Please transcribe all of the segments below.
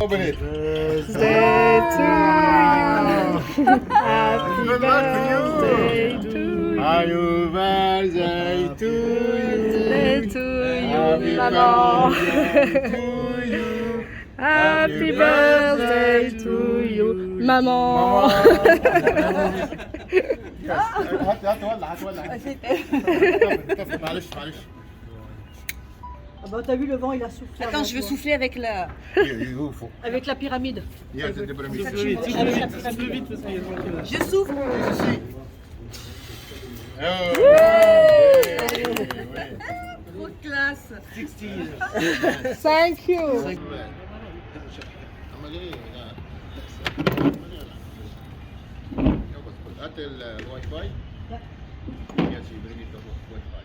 Open it. Birthday to you. Happy birthday to you. Happy birthday to Birthday you. to Happy you, maman. birthday to you. Happy birthday to you, maman. هات ولع. معلش. Ah bah t'as vu le vent il a soufflé. Attends, je veux souffler avec la... Avec la pyramide. Yeah, c'est des pyramides. Je souffle. Trop de classe. Thank you. هات الواي فاي. Yes, you bring it to Wi-Fi.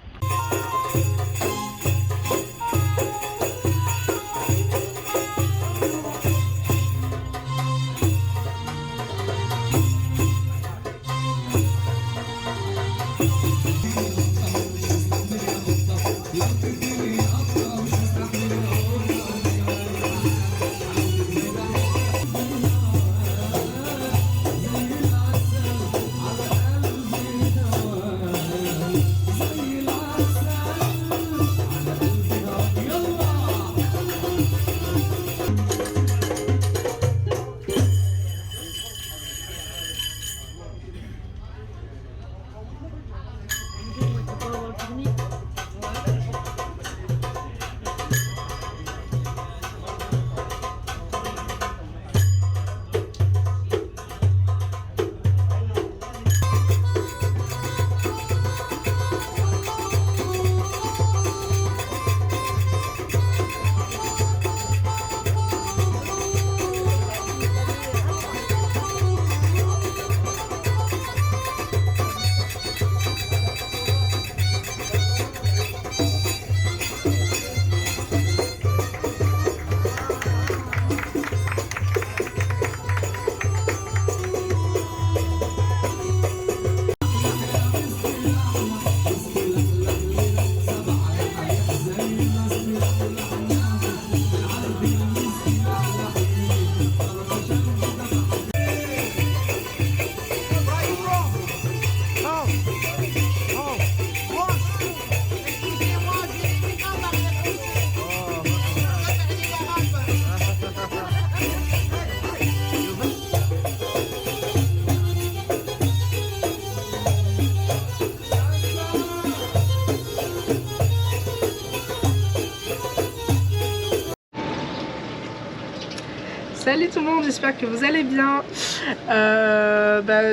Salut tout le monde, j'espère que vous allez bien.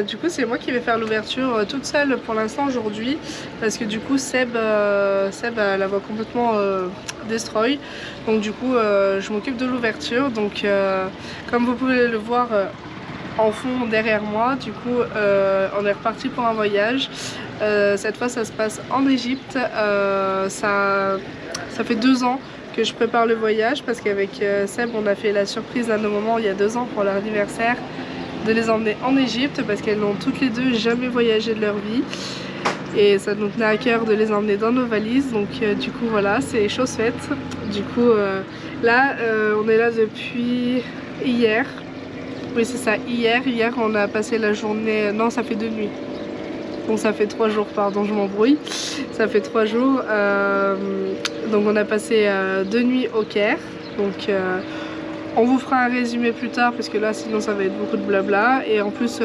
Du coup c'est moi qui vais faire l'ouverture toute seule pour l'instant aujourd'hui, parce que du coup Seb a la voix complètement destroy, donc du coup je m'occupe de l'ouverture. Donc comme vous pouvez le voir en fond derrière moi, du coup on est reparti pour un voyage. Cette fois ça se passe en Égypte. Ça fait 2 ans que je prépare le voyage, parce qu'avec Seb on a fait la surprise à nos mamans il y a 2 ans pour leur anniversaire de les emmener en Égypte, parce qu'elles n'ont toutes les deux jamais voyagé de leur vie et ça nous tenait à cœur de les emmener dans nos valises. Donc du coup voilà, c'est chose faite. Du coup là on est là depuis hier. Oui c'est ça, hier on a passé la journée, non ça fait 2 nuits. Bon ça fait 3 jours, pardon je m'embrouille, ça fait 3 jours. Donc on a passé 2 nuits au Caire. Donc on vous fera un résumé plus tard, parce que là sinon ça va être beaucoup de blabla. Et en plus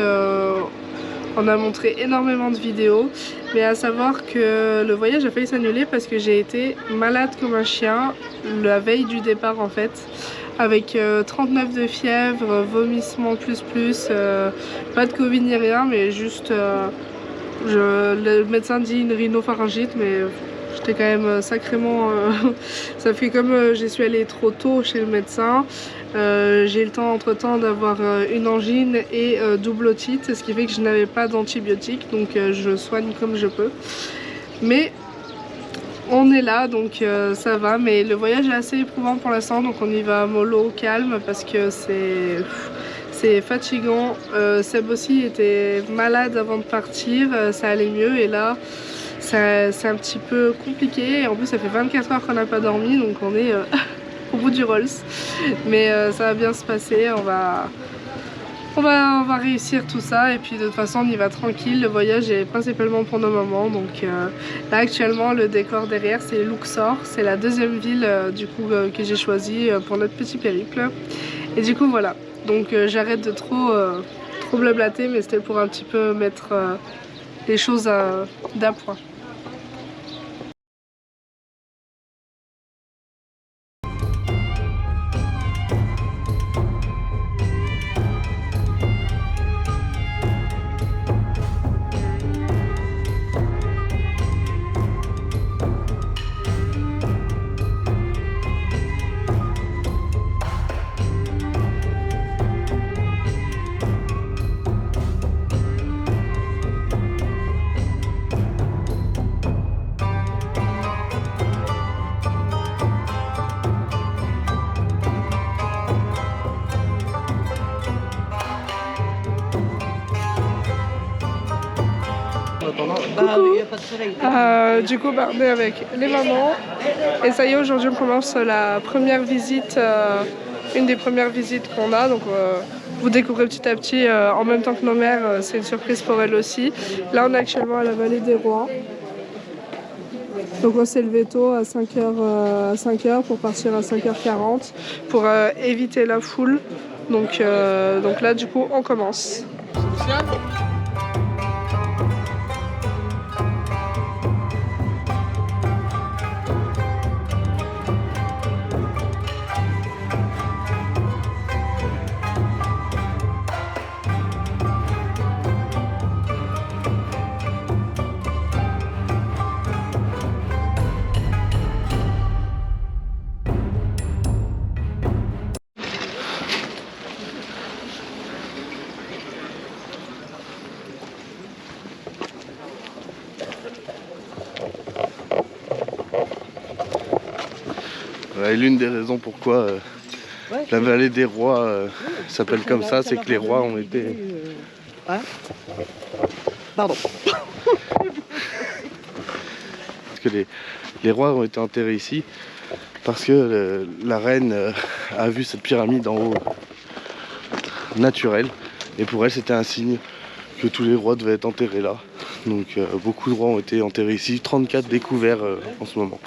on a montré énormément de vidéos. Mais à savoir que le voyage a failli s'annuler parce que j'ai été malade comme un chien la veille du départ en fait. Avec 39 de fièvre, vomissement plus, pas de Covid ni rien, mais juste... le médecin dit une rhinopharyngite, mais j'étais quand même sacrément... ça fait comme j'y suis allée trop tôt chez le médecin. J'ai eu le temps entre temps d'avoir une angine et double otite, ce qui fait que je n'avais pas d'antibiotiques, donc je soigne comme je peux. Mais on est là, donc ça va, mais le voyage est assez éprouvant pour l'instant, donc on y va mollo, calme, parce que c'est fatigant. Seb aussi était malade avant de partir, ça allait mieux, et là c'est un petit peu compliqué. En plus ça fait 24 heures qu'on n'a pas dormi, donc on est au bout du Rolls. Mais ça va bien se passer, on va réussir tout ça et puis de toute façon on y va tranquille. Le voyage est principalement pour nos mamans, donc là actuellement le décor derrière c'est Luxor, c'est la deuxième ville du coup que j'ai choisi pour notre petit périple. Et du coup voilà, donc j'arrête de trop blablater, mais c'était pour un petit peu mettre les choses d'appoint. Du coup on est avec les mamans et ça y est, aujourd'hui on commence la première visite, une des premières visites qu'on a, donc vous découvrez petit à petit en même temps que nos mères, c'est une surprise pour elles aussi. Là on est actuellement à la vallée des Rois, donc on s'est levé tôt à 5h pour partir à 5h40 pour éviter la foule, donc là du coup on commence. Et l'une des raisons pourquoi la vallée des rois s'appelle comme ça, c'est que les rois ont été... Pardon. Parce que les rois ont été enterrés ici parce que la reine a vu cette pyramide en haut naturelle, et pour elle c'était un signe que tous les rois devaient être enterrés là. Donc beaucoup de rois ont été enterrés ici, 34 découverts en ce moment.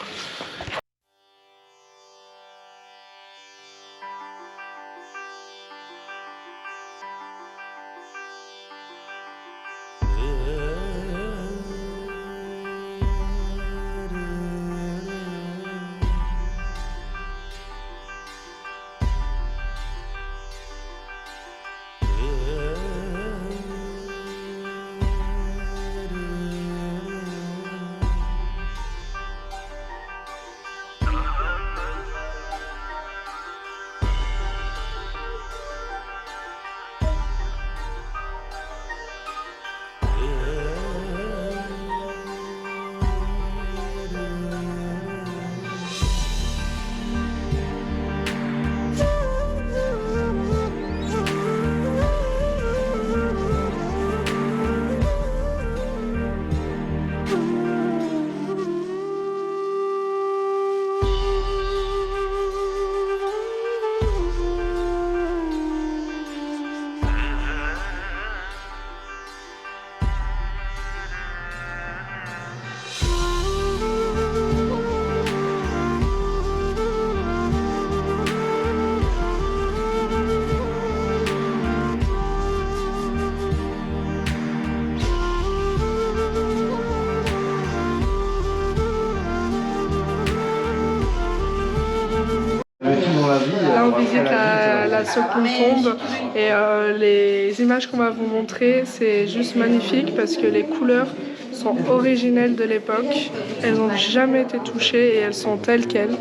Là on visite la seconde tombe et les images qu'on va vous montrer, c'est juste magnifique parce que les couleurs sont originelles de l'époque, elles n'ont jamais été touchées et elles sont telles quelles.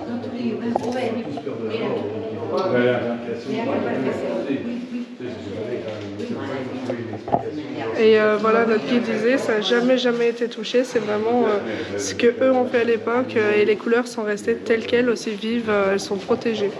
Et voilà, notre guide disait, ça n'a jamais été touché, c'est vraiment ce que eux ont fait à l'époque et les couleurs sont restées telles quelles, aussi vives, elles sont protégées.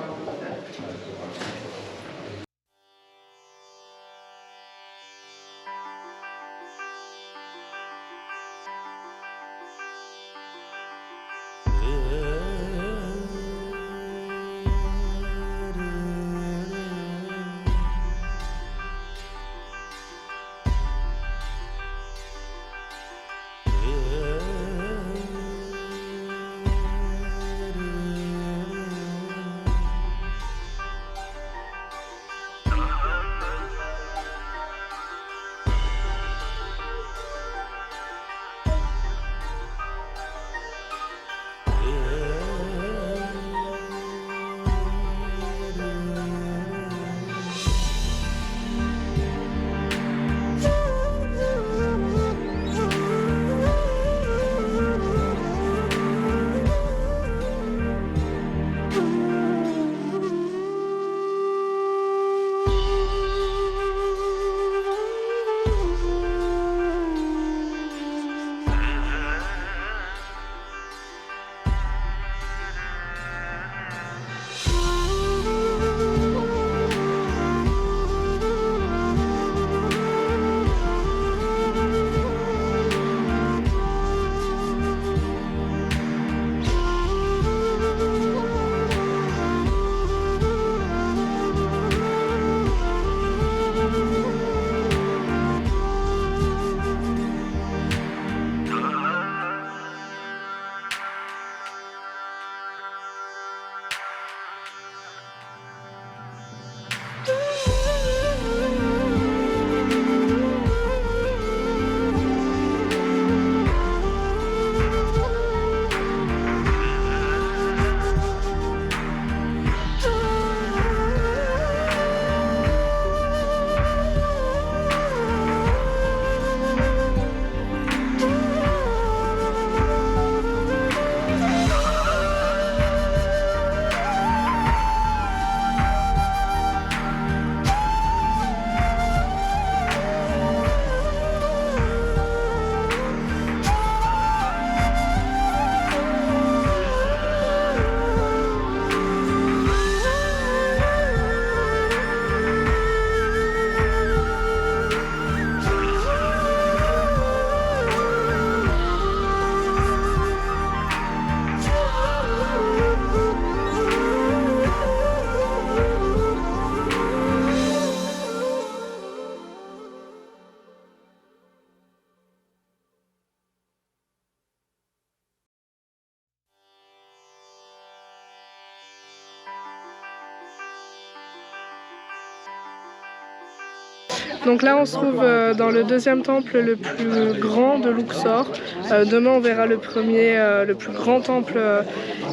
Donc là on se trouve dans le deuxième temple le plus grand de Luxor. Demain on verra le premier, le plus grand temple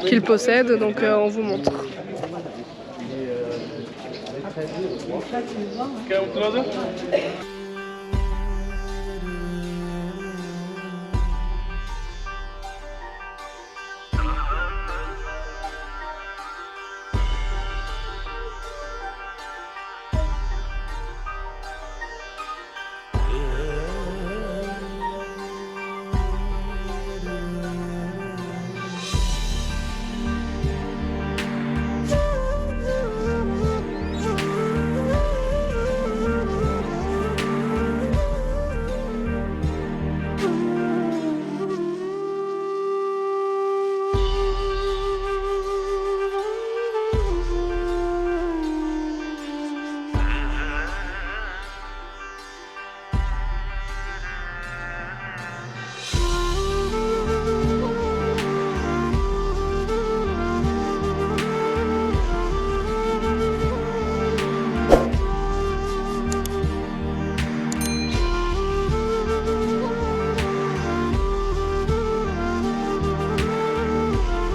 qu'il possède, donc on vous montre. Quer um closer?